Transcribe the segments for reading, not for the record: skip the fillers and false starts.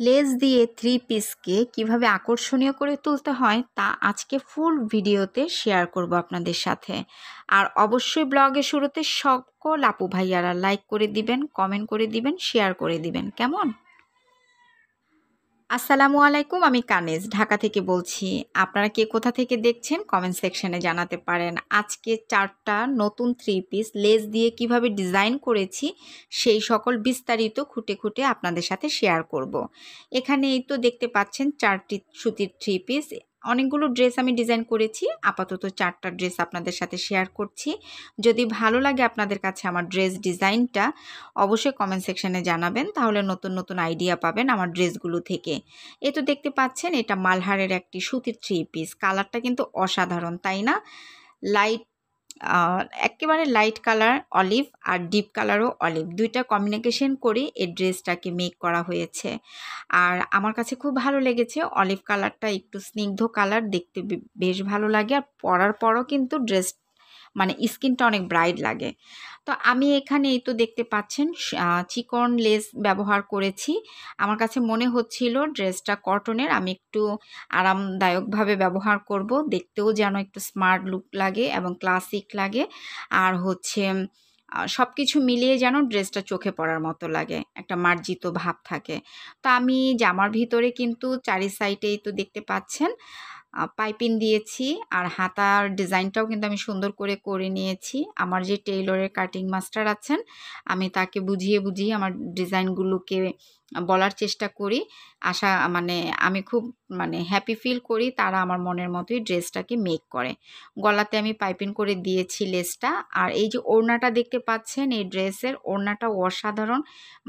Less দিয়ে three পিসকে কিভাবে আকর্ষণীয় করে তুলতে হয় তা আজকে ফুল ভিডিওতে শেয়ার করব আপনাদের সাথে। আর অবশ্যই ব্লগের শুরুতে সকল আপু ভাইয়ারা লাইক করে দিবেন, কমেন্ট করে দিবেন, শেয়ার করে দিবেন। কেমন? আসসালামু আলাইকুম, আমি কানিজ ঢাকা থেকে বলছি। আপনারা কে কোথা থেকে দেখছেন কমেন্ট সেকশনে জানাতে পারেন। আজকে 4টা নতুন থ্রি পিস লেস দিয়ে কিভাবে ডিজাইন করেছি সেই সকল বিস্তারিত খুঁটে খুঁটে আপনাদের সাথে শেয়ার করব। এখানে এই তো দেখতে পাচ্ছেন 4টি সুতির থ্রি পিস। অনেকগুলো ড্রেস আমি ডিজাইন করেছি, আপাতত 4টা ড্রেস আপনাদের সাথে শেয়ার করছি। যদি ভালো লাগে আপনাদের কাছে আমার ড্রেস ডিজাইনটা, অবশ্যই কমেন্ট সেকশনে জানাবেন, তাহলে নতুন নতুন আইডিয়া পাবেন আমার ড্রেসগুলো থেকে। এই তো দেখতে পাচ্ছেন এটা মালহারের একটি সুতির থ্রি পিস। কালারটা কিন্তু অসাধারণ, তাই না? লাইট একেবারে লাইট কালার অলিভ আর ডিপ কালারও অলিভ, দুইটা কম্বিনেশন করে এই ড্রেসটাকে মেক করা হয়েছে। আর আমার কাছে খুব ভালো লেগেছে, অলিভ কালারটা একটু স্নিগ্ধ কালার, দেখতে বেশ ভালো লাগে। আর পরার পরও কিন্তু ড্রেস মানে স্কিনটা অনেক ব্রাইট লাগে। তো আমি এখানে এই তো দেখতে পাচ্ছেন চিকন লেস ব্যবহার করেছি। আমার কাছে মনে হচ্ছিল ড্রেসটা কটনের, আমি একটু আরামদায়কভাবে ব্যবহার করব, দেখতেও যেন একটু স্মার্ট লুক লাগে এবং ক্লাসিক লাগে। আর হচ্ছে সব কিছু মিলিয়ে যেন ড্রেসটা চোখে পড়ার মতো লাগে, একটা মার্জিত ভাব থাকে। তো আমি জামার ভিতরে কিন্তু চারি সাইডেই তো দেখতে পাচ্ছেন পাইপিং দিয়েছি। আর হাতার ডিজাইনটাও কিন্তু আমি সুন্দর করে করে নিয়েছি। আমার যে টেইলরের কাটিং মাস্টার আছেন, আমি তাকে বুঝিয়ে বুঝিয়ে আমার ডিজাইনগুলোকে বলার চেষ্টা করি। মানে আমি খুব হ্যাপি ফিল করি তারা আমার মনের মতোই ড্রেসটাকে মেক করে। গলাতে আমি পাইপিং করে দিয়েছি লেসটা। আর এই যে ওড়নাটা দেখতে পাচ্ছেন, এই ড্রেসের ওড়নাটাও অসাধারণ।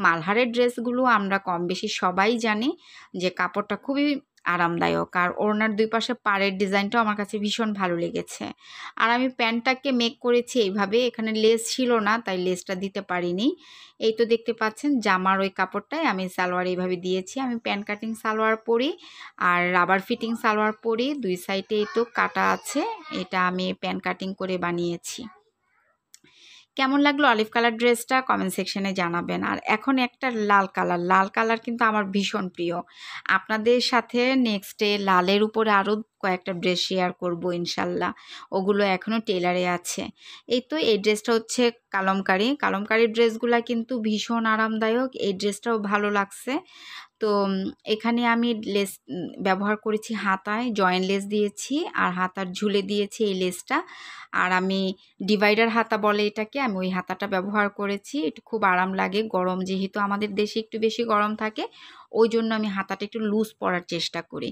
মালহারের ড্রেসগুলো আমরা কম বেশি সবাই জানি যে কাপড়টা খুবই আরামদায়ক। আর ওড়নার দুই পাশে পাড়ের ডিজাইনটাও আমার কাছে ভীষণ ভালো লেগেছে। আর আমি প্যান্টটাকে মেক করেছি এইভাবে, এখানে লেস ছিল না তাই লেসটা দিতে পারিনি। এই তো দেখতে পাচ্ছেন জামার ওই কাপড়টাই আমি সালোয়ার এইভাবে দিয়েছি। আমি প্যান্ট কাটিং সালোয়ার পরি আর রাবার ফিটিং সালোয়ার পরি, দুই সাইডে এই তো কাটা আছে। এটা আমি প্যান্ট কাটিং করে বানিয়েছি। কেমন লাগলো অলিভ কালার ড্রেসটা কমেন্ট সেকশনে জানাবেন। আর এখন একটা লাল কালার কিন্তু আমার ভীষণ প্রিয়। আপনাদের সাথে নেক্সটে লালের উপরে আরও কয়েকটা ড্রেস শেয়ার করব ইনশাল্লাহ, ওগুলো এখনও টেলারে আছে। এই তো এই ড্রেসটা হচ্ছে কালমকারি ড্রেসগুলো কিন্তু ভীষণ আরামদায়ক, এই ড্রেসটাও ভালো লাগছে। তো এখানে আমি লেস ব্যবহার করেছি, হাতায় জয়েন্ট লেস দিয়েছি আর হাতার ঝুলে দিয়েছি এই লেসটা। আর আমি ডিভাইডার হাতা বলে এটাকে, আমি ওই হাতাটা ব্যবহার করেছি। এটা খুব আরাম লাগে, গরম যেহেতু আমাদের দেশে একটু বেশি গরম থাকে, ওই জন্য আমি হাতাটা একটু লুজ পরার চেষ্টা করি।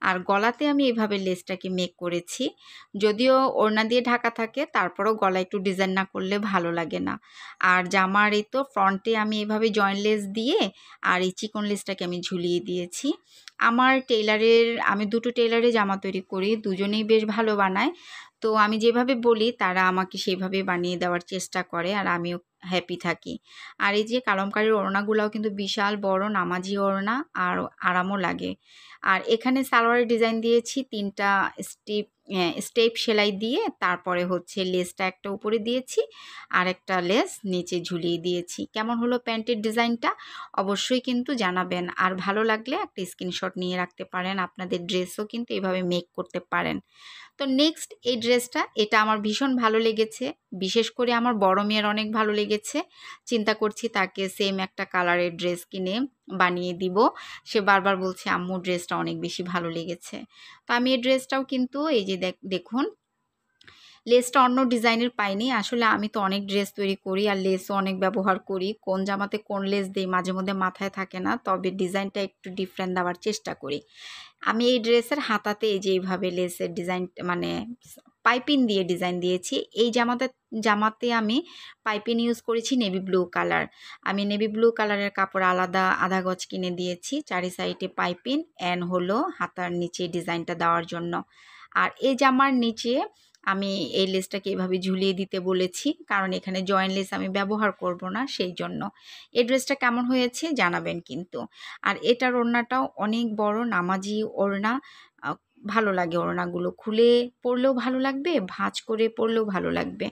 আর গলাতে আমি এভাবে লেসটাকে মেক করেছি, যদিও ওড়না দিয়ে ঢাকা থাকে, তারপরেও গলায় একটু ডিজাইন না করলে ভালো লাগে না। আর জামার এই তো ফ্রন্টে আমি এভাবে জয়েন্ট লেস দিয়ে আর এই চিকন লেসটাকে আমি ঝুলিয়ে দিয়েছি। আমি দুটো টেইলারে জামা তৈরি করি, দুজনেই বেশ ভালো বানায়। তো আমি যেভাবে বলি তারা আমাকে সেভাবে বানিয়ে দেওয়ার চেষ্টা করে, আর আমিও হ্যাপি থাকি। আর এই যে কালমকারীর ওড়নাগুলোও কিন্তু বিশাল বড় নামাজি ওড়না, আর আরামও লাগে। আর এখানে সালোয়ারের ডিজাইন দিয়েছি 3টা স্টেপ সেলাই দিয়ে, তারপরে হচ্ছে লেসটা একটা উপরে দিয়েছি আর একটা লেস নিচে ঝুলিয়ে দিয়েছি। কেমন হলো প্যান্টের ডিজাইনটা অবশ্যই কিন্তু জানাবেন। আর ভালো লাগলে একটা স্ক্রিনশট নিয়ে রাখতে পারেন, আপনাদের ড্রেসও কিন্তু এভাবে মেক করতে পারেন। তো নেক্সট এই ড্রেসটা, এটা আমার ভীষণ ভালো লেগেছে, বিশেষ করে আমার বড় মেয়ের অনেক ভালো লেগেছে। চিন্তা করছি তাকে সেম একটা কালারের ড্রেস কিনে বানিয়ে দিব। সে বারবার বলছে আম্মু ড্রেসটা অনেক বেশি ভালো লেগেছে। তো আমি এই ড্রেসটাও কিন্তু এই যে দেখুন, লেসটা অন্য ডিজাইনের পাইনি। আসলে আমি তো অনেক ড্রেস তৈরি করি আর লেসও অনেক ব্যবহার করি, কোন জামাতে কোন লেস দিই মাঝে মধ্যে মাথায় থাকে না, তবে ডিজাইনটা একটু ডিফারেন্ট দেওয়ার চেষ্টা করি। আমি এই ড্রেসের হাতাতে এই যে এইভাবে লেসের ডিজাইন পাইপিং দিয়ে ডিজাইন দিয়েছি। এই জামাতে আমি পাইপিং ইউজ করেছি নেভি ব্লু কালার। আমি নেভি ব্লু কালারের কাপড় আলাদা আধা গজ কিনে দিয়েছি, চারি সাইডে পাইপিং অ্যান্ড হলো হাতার নিচে ডিজাইনটা দেওয়ার জন্য। আর এই জামার নিচে আমি এই লেসটাকে এভাবে ঝুলিয়ে দিতে বলেছি, কারণ এখানে জয়েন্ট লেস আমি ব্যবহার করব না, সেই জন্য। এই ড্রেসটা কেমন হয়েছে জানাবেন কিন্তু। আর এটার ওড়নাটাও অনেক বড় নামাজি ওড়না, ভালো লাগে। ওড়নাগুলো খুলে পরলেও ভালো লাগবে, ভাঁজ করে পরলেও ভালো লাগবে।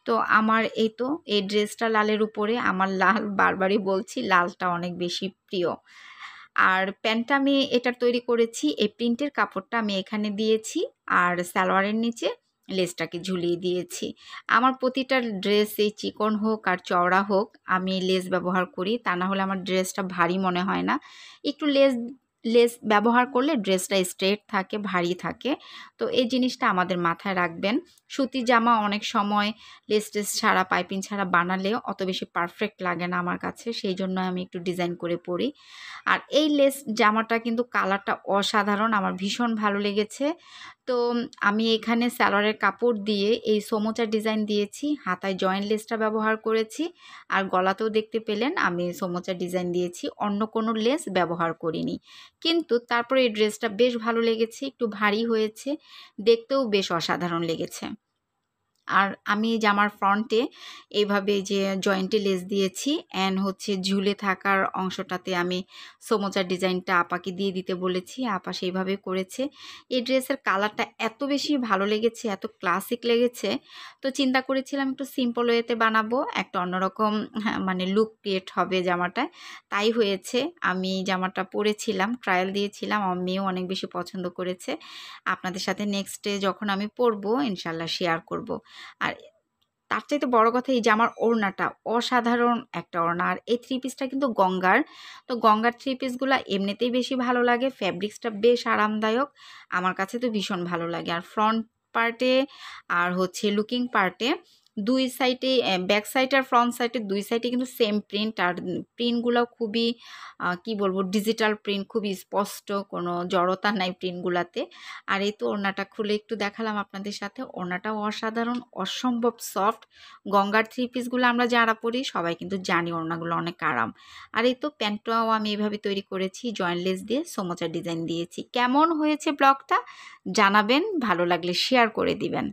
তো আমার এই ড্রেসটা লালের উপরে, আমার লাল বারবারই বলছি লালটা অনেক বেশি প্রিয়। আর প্যান্টটা আমি এটার তৈরি করেছি, এই প্রিন্টের কাপড়টা আমি এখানে দিয়েছি আর সালোয়ারের নিচে লেসটাকে ঝুলিয়ে দিয়েছি। আমার প্রতিটা ড্রেস এই চিকন হোক আর চওড়া হোক আমি লেস ব্যবহার করি, তা না হলে আমার ড্রেসটা ভারী মনে হয় না। একটু লেস ব্যবহার করলে ড্রেসটা স্ট্রেট থাকে, ভারী থাকে। তো এই জিনিসটা আমাদের মাথায় রাখবেন। সুতি জামা অনেক সময় লেস টেস ছাড়া, পাইপিং ছাড়া বানালে অত বেশি পারফেক্ট লাগে না আমার কাছে, সেই জন্য আমি একটু ডিজাইন করে পরি। আর এই লেস জামাটা কিন্তু কালারটা অসাধারণ, আমার ভীষণ ভালো লেগেছে। তো আমি এখানে সালোয়ারের কাপড় দিয়ে এই সমোচা ডিজাইন দিয়েছি, হাতায় জয়েন্ট লেসটা ব্যবহার করেছি আর গলাতেও দেখতে পেলেন আমি সমোচা ডিজাইন দিয়েছি, অন্য কোনো লেস ব্যবহার করিনি। কিন্তু তারপরে এই ড্রেসটা বেশ ভালো লেগেছে, একটু ভারী হয়েছে, দেখতেও বেশ অসাধারণ লেগেছে। আর আমি জামার ফ্রন্টে এইভাবে যে জয়েন্টে লেস দিয়েছি অ্যান্ড হচ্ছে ঝুলে থাকার অংশটাতে আমি সমোচার ডিজাইনটা আপাকে দিয়ে দিতে বলেছি, আপা সেইভাবে করেছে। এই ড্রেসের কালারটা এত বেশি ভালো লেগেছে, এত ক্লাসিক লেগেছে, তো চিন্তা করেছিলাম একটু সিম্পল ওয়েতে বানাবো, একটা অন্যরকম মানে লুক ক্রিয়েট হবে জামাটায়। তাই হয়েছে, আমি জামাটা পরেছিলাম, ট্রায়াল দিয়েছিলাম, আমার মেয়েও অনেক বেশি পছন্দ করেছে। আপনাদের সাথে নেক্সটে যখন আমি পরবো ইনশাল্লাহ শেয়ার করব। আর তার চাইতে বড় কথা এই জামার ওড়নাটা অসাধারণ একটা ওড়না। আর এই থ্রি পিসটা কিন্তু গঙ্গার, তো গঙ্গার থ্রি পিসগুলো এমনিতেই বেশি ভালো লাগে, ফ্যাব্রিক্সটা বেশ আরামদায়ক, আমার কাছে তো ভীষণ ভালো লাগে। আর ফ্রন্ট পার্টে আর হচ্ছে লুকিং পার্টে দুই সাইডে, ব্যাক সাইড আর ফ্রন্ট সাইডে দুই সাইডে কিন্তু সেম প্রিন্ট, আর প্রিন্টগুলো খুবই কি বলবো, ডিজিটাল প্রিন্ট, খুবই স্পষ্ট, কোনো জড়তা নাই প্রিন্টগুলোতে। আর এই তো ওড়নাটা খুলে একটু দেখালাম আপনাদের সাথে, ওড়নাটাও অসাধারণ, অসম্ভব সফট। গঙ্গার থ্রি পিসগুলো আমরা যারা পরি সবাই কিন্তু জানি ওড়নাগুলো অনেক আরাম। আর এই তো প্যান্টটাও আমি এইভাবে তৈরি করেছি, জয়েন্ট লেস দিয়ে সমোচা ডিজাইন দিয়েছি। কেমন হয়েছে ব্লগটা জানাবেন, ভালো লাগলে শেয়ার করে দিবেন।